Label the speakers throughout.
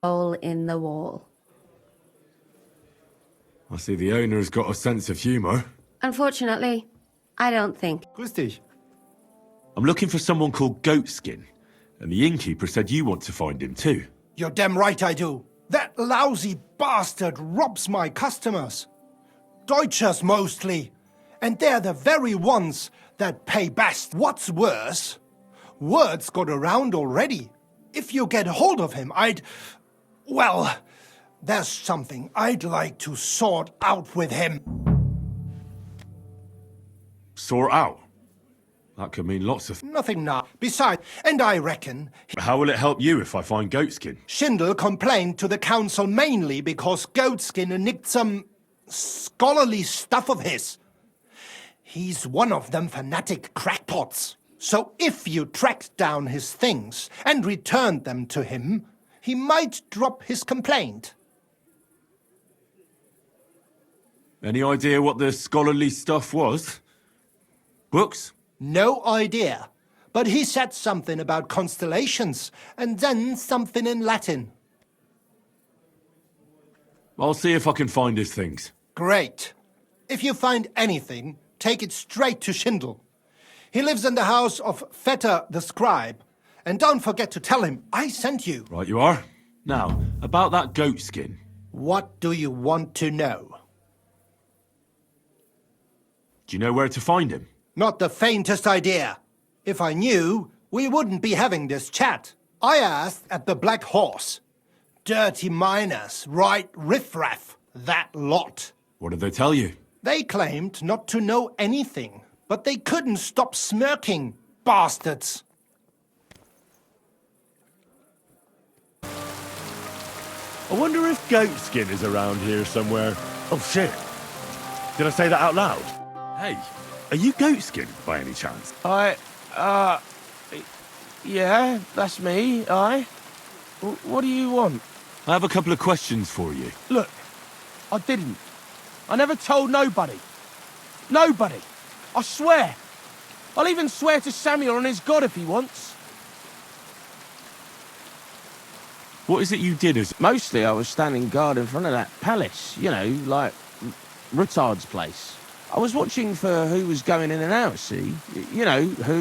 Speaker 1: Hole in the wall.
Speaker 2: I see the owner's got a sense of humour.
Speaker 1: Unfortunately, I don't think.
Speaker 3: Grüß dich.
Speaker 2: I'm looking for someone called Goatskin, and the innkeeper said you want to find him too.
Speaker 3: You're damn right I do. That lousy bastard robs my customers. Deutschers mostly. And they're the very ones that pay best. What's worse, word's got around already. If you get hold of him, well, there's something I'd like to sort out with him.
Speaker 2: Sort out? That could mean lots of...
Speaker 3: Nothing now. Besides, and I reckon...
Speaker 2: How will it help you if I find Goatskin?
Speaker 3: Schindel complained to the council mainly because Goatskin nicked some scholarly stuff of his. He's one of them fanatic crackpots. So if you tracked down his things and returned them to him, he might drop his complaint.
Speaker 2: Any idea what the scholarly stuff was? Books?
Speaker 3: No idea. But he said something about constellations, and then something in Latin.
Speaker 2: I'll see if I can find his things.
Speaker 3: Great. If you find anything, take it straight to Schindel. He lives in the house of Vetter the scribe. And don't forget to tell him I sent you.
Speaker 2: Right you are. Now, about that Goatskin.
Speaker 3: What do you want to know?
Speaker 2: Do you know where to find him?
Speaker 3: Not the faintest idea. If I knew, we wouldn't be having this chat. I asked at the Black Horse. Dirty miners, right riffraff, that lot.
Speaker 2: What did they tell you?
Speaker 3: They claimed not to know anything, but they couldn't stop smirking, bastards.
Speaker 2: I wonder if Goatskin is around here somewhere. Oh shit. Did I say that out loud? Hey, are you Goatskin by any chance?
Speaker 4: Yeah, that's me, What do you want?
Speaker 2: I have a couple of questions for you.
Speaker 4: Look, I didn't. I never told nobody. Nobody. I swear. I'll even swear to Samuel on his God if he wants.
Speaker 2: What is it you did as...
Speaker 4: Mostly I was standing guard in front of that palace, you know, like Rutard's place. I was watching for who was going in and out, see? You know, who,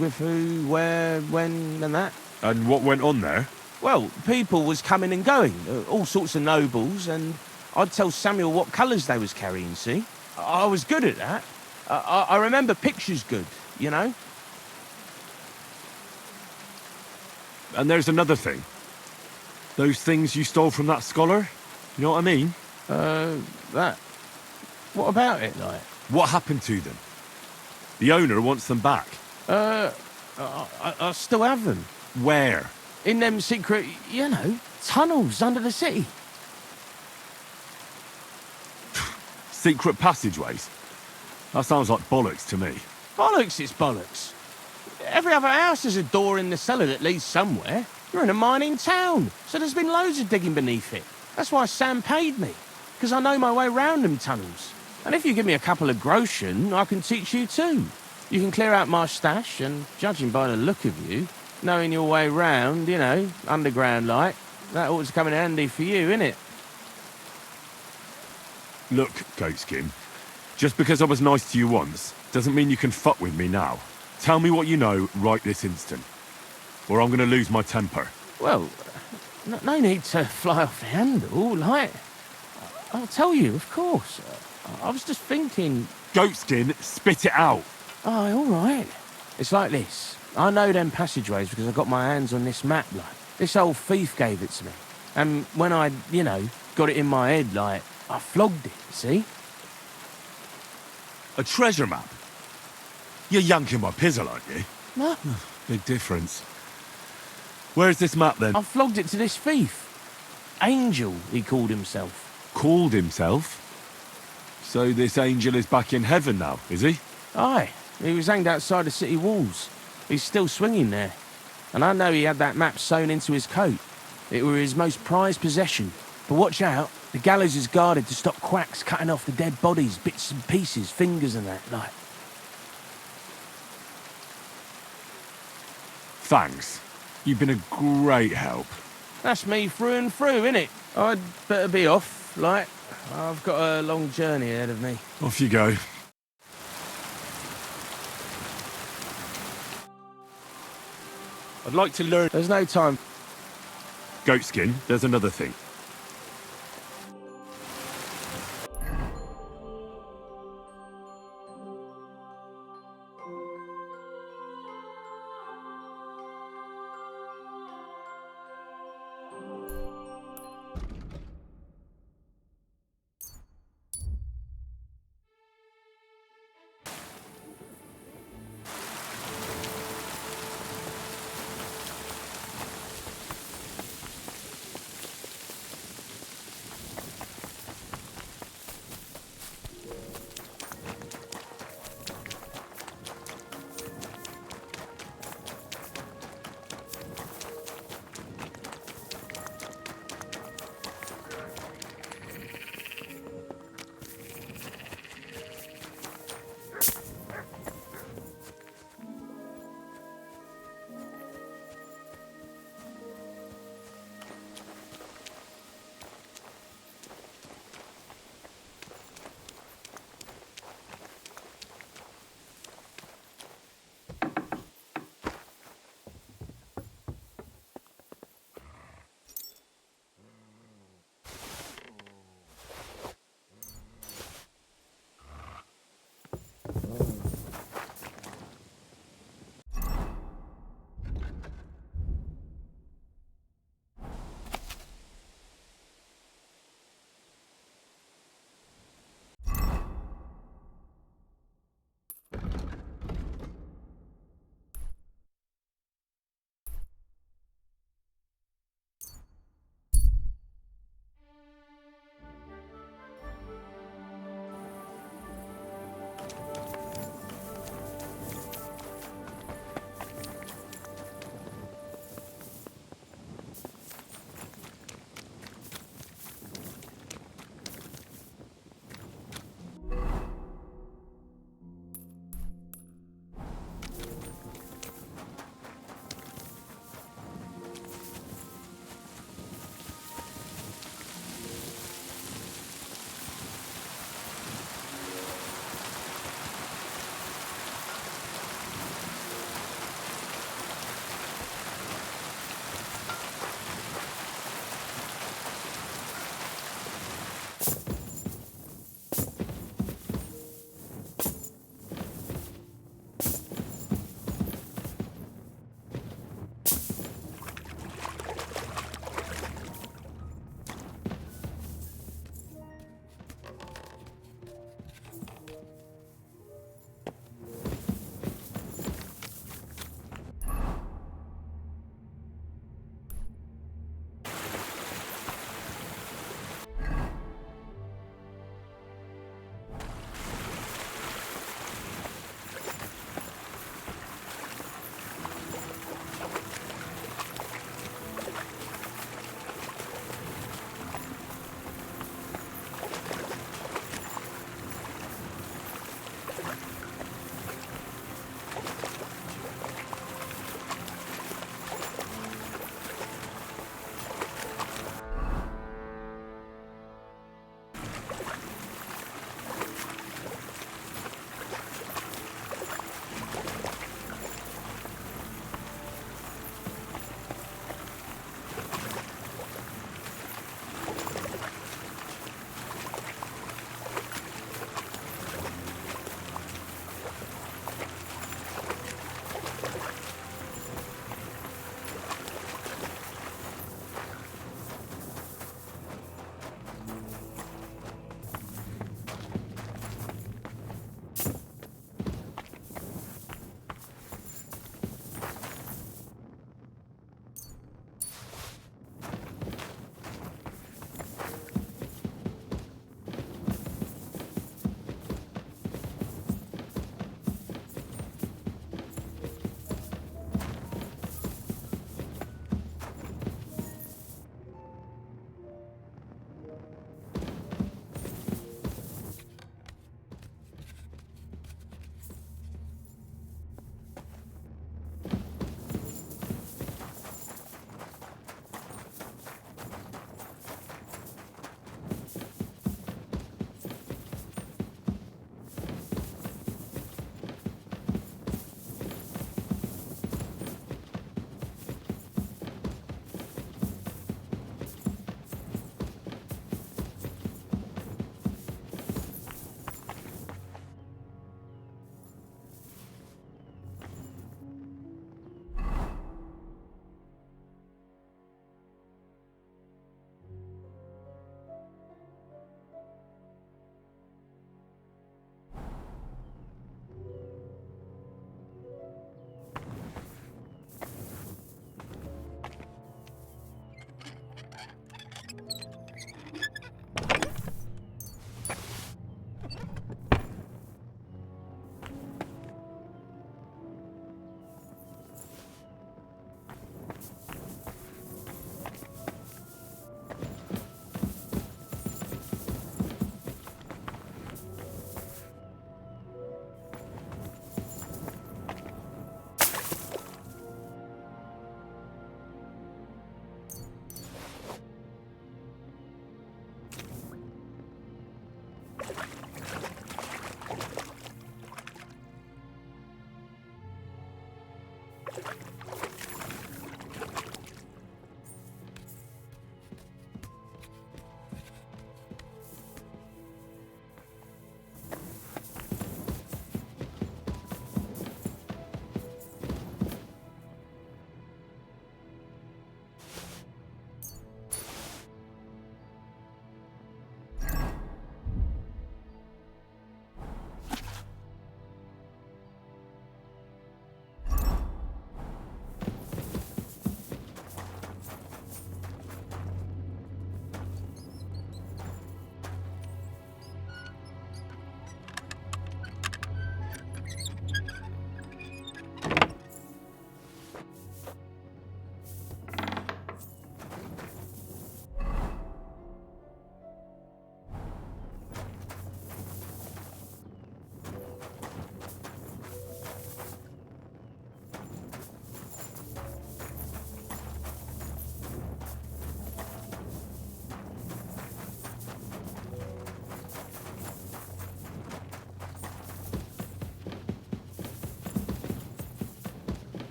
Speaker 4: with who, where, when, and that.
Speaker 2: And what went on there?
Speaker 4: Well, people was coming and going, all sorts of nobles, and I'd tell Samuel what colours they was carrying, see? I was good at that. I remember pictures good, you know?
Speaker 2: And there's another thing. Those things you stole from that scholar? You know what I mean?
Speaker 4: That. What about it, like?
Speaker 2: What happened to them? The owner wants them back.
Speaker 4: I still have them.
Speaker 2: Where?
Speaker 4: In them secret, you know, tunnels under the city.
Speaker 2: Secret passageways? That sounds like bollocks to me.
Speaker 4: Bollocks, it's bollocks. Every other house has a door in the cellar that leads somewhere. You're in a mining town, so there's been loads of digging beneath it. That's why Sam paid me, because I know my way round them tunnels. And if you give me a couple of groschen, I can teach you too. You can clear out my stash, and judging by the look of you, knowing your way round, you know, underground like, that ought to come in handy for you, innit?
Speaker 2: Look, Goatskin, just because I was nice to you once, doesn't mean you can fuck with me now. Tell me what you know right this instant, or I'm going to lose my temper.
Speaker 4: Well, no need to fly off the handle, like... I'll tell you, of course. I was just thinking...
Speaker 2: Goatskin, spit it out!
Speaker 4: Oh, all right. It's like this. I know them passageways because I got my hands on this map, like. This old thief gave it to me. And when I, you know, got it in my head, like, I flogged it, see?
Speaker 2: A treasure map? You're yanking my pizzle, aren't you?
Speaker 4: No.
Speaker 2: Big difference. Where's this map, then?
Speaker 4: I flogged it to this thief. Angel, he called himself.
Speaker 2: Called himself? So this angel is back in heaven now, is he?
Speaker 4: Aye. He was hanged outside the city walls. He's still swinging there. And I know he had that map sewn into his coat. It were his most prized possession. But watch out. The gallows is guarded to stop quacks cutting off the dead bodies, bits and pieces, fingers and that, like.
Speaker 2: Thanks. You've been a great help.
Speaker 4: That's me through and through, innit? I'd better be off, like. I've got a long journey ahead of me.
Speaker 2: Off you go. I'd like to learn...
Speaker 4: There's no time.
Speaker 2: Goatskin, there's another thing.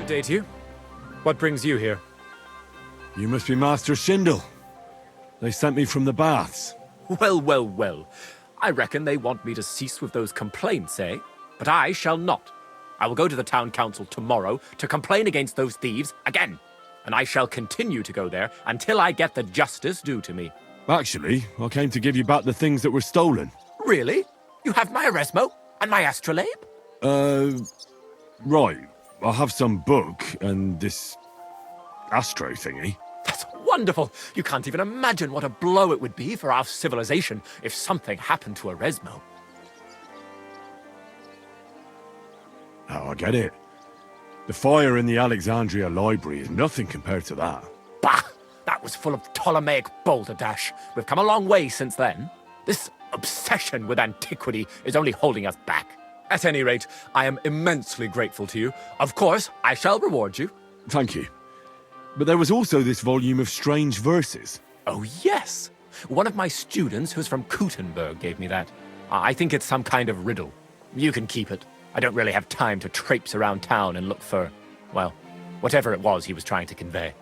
Speaker 5: Good day to you. What brings you here?
Speaker 2: You must be Master Schindel. They sent me from the baths.
Speaker 5: Well, well, well. I reckon they want me to cease with those complaints, eh? But I shall not. I will go to the town council tomorrow to complain against those thieves again. And I shall continue to go there until I get the justice due to me.
Speaker 2: Actually, I came to give you back the things that were stolen.
Speaker 5: Really? You have my Eresmo and my astrolabe?
Speaker 2: Right. I have some book and this astro thingy.
Speaker 5: That's wonderful. You can't even imagine what a blow it would be for our civilization if something happened to Eresmo.
Speaker 2: Oh, I get it. The fire in the Alexandria library is nothing compared to that.
Speaker 5: Bah! That was full of Ptolemaic balderdash. We've come a long way since then. This obsession with antiquity is only holding us back. At any rate, I am immensely grateful to you. Of course, I shall reward you.
Speaker 2: Thank you. But there was also this volume of strange verses.
Speaker 5: Oh, yes. One of my students who's from Kuttenberg gave me that. I think it's some kind of riddle. You can keep it. I don't really have time to traipse around town and look for, well, whatever it was he was trying to convey.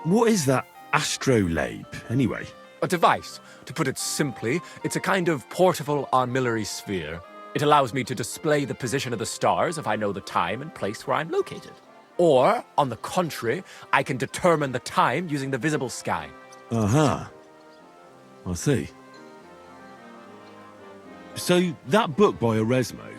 Speaker 2: What is that astrolabe, anyway?
Speaker 5: A device. To put it simply, it's a kind of portable armillary sphere. It allows me to display the position of the stars if I know the time and place where I'm located. Or, on the contrary, I can determine the time using the visible sky.
Speaker 2: Uh-huh. I see. So, that book by Eresmo,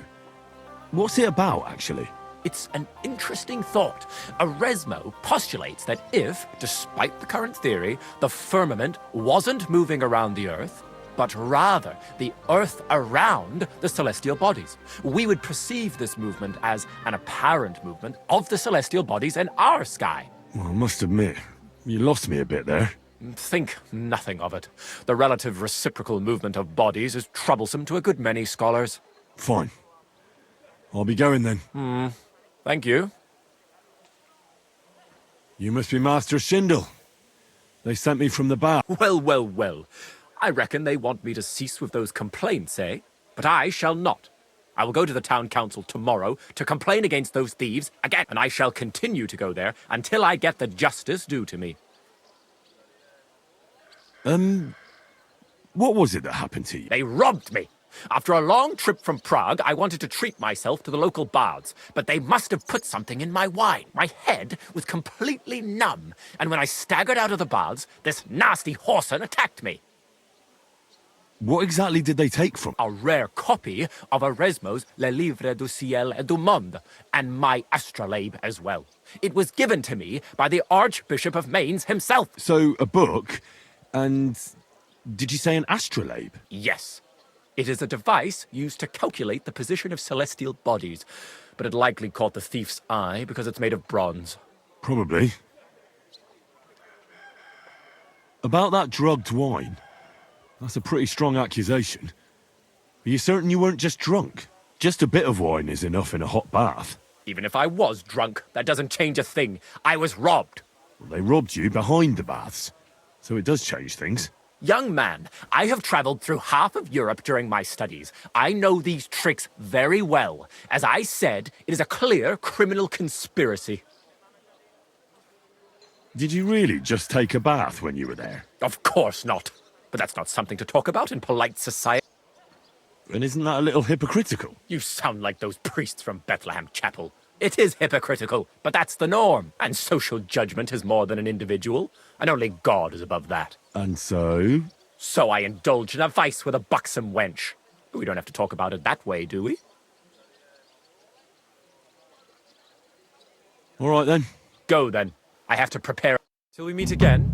Speaker 2: what's it about, actually?
Speaker 5: It's an interesting thought. Eresmo postulates that if, despite the current theory, the firmament wasn't moving around the Earth, but rather the Earth around the celestial bodies, we would perceive this movement as an apparent movement of the celestial bodies in our sky.
Speaker 2: Well, I must admit, you lost me a bit there.
Speaker 5: Think nothing of it. The relative reciprocal movement of bodies is troublesome to a good many scholars.
Speaker 2: Fine. I'll be going then.
Speaker 5: Thank you.
Speaker 2: You must be Master Schindel. They sent me from the bath.
Speaker 5: Well, well, well. I reckon they want me to cease with those complaints, eh? But I shall not. I will go to the town council tomorrow to complain against those thieves again, and I shall continue to go there until I get the justice due to me.
Speaker 2: What was it that happened to you?
Speaker 5: They robbed me. After a long trip from Prague, I wanted to treat myself to the local baths, but they must have put something in my wine. My head was completely numb, and when I staggered out of the baths, this nasty whoreson attacked me.
Speaker 2: What exactly did they take from?
Speaker 5: A rare copy of Eresmo's Le Livre du Ciel et du Monde, and my astrolabe as well. It was given to me by the Archbishop of Mainz himself.
Speaker 2: So, a book, and did you say an astrolabe?
Speaker 5: Yes. It is a device used to calculate the position of celestial bodies, but it likely caught the thief's eye because it's made of bronze.
Speaker 2: Probably. About that drugged wine, that's a pretty strong accusation. Are you certain you weren't just drunk? Just a bit of wine is enough in a hot bath.
Speaker 5: Even if I was drunk, that doesn't change a thing. I was robbed.
Speaker 2: Well, they robbed you behind the baths, so it does change things.
Speaker 5: Young man, I have traveled through half of Europe during my studies. I know these tricks very well. As I said, it is a clear criminal conspiracy.
Speaker 2: Did you really just take a bath when you were there?
Speaker 5: Of course not. But that's not something to talk about in polite society.
Speaker 2: And isn't that a little hypocritical?
Speaker 5: You sound like those priests from Bethlehem Chapel. It is hypocritical, but that's the norm. And social judgment is more than an individual, and only God is above that.
Speaker 2: And so?
Speaker 5: So I indulge in a vice with a buxom wench. We don't have to talk about it that way, do we?
Speaker 2: All right then.
Speaker 5: Go then. I have to prepare.
Speaker 6: Till we meet again.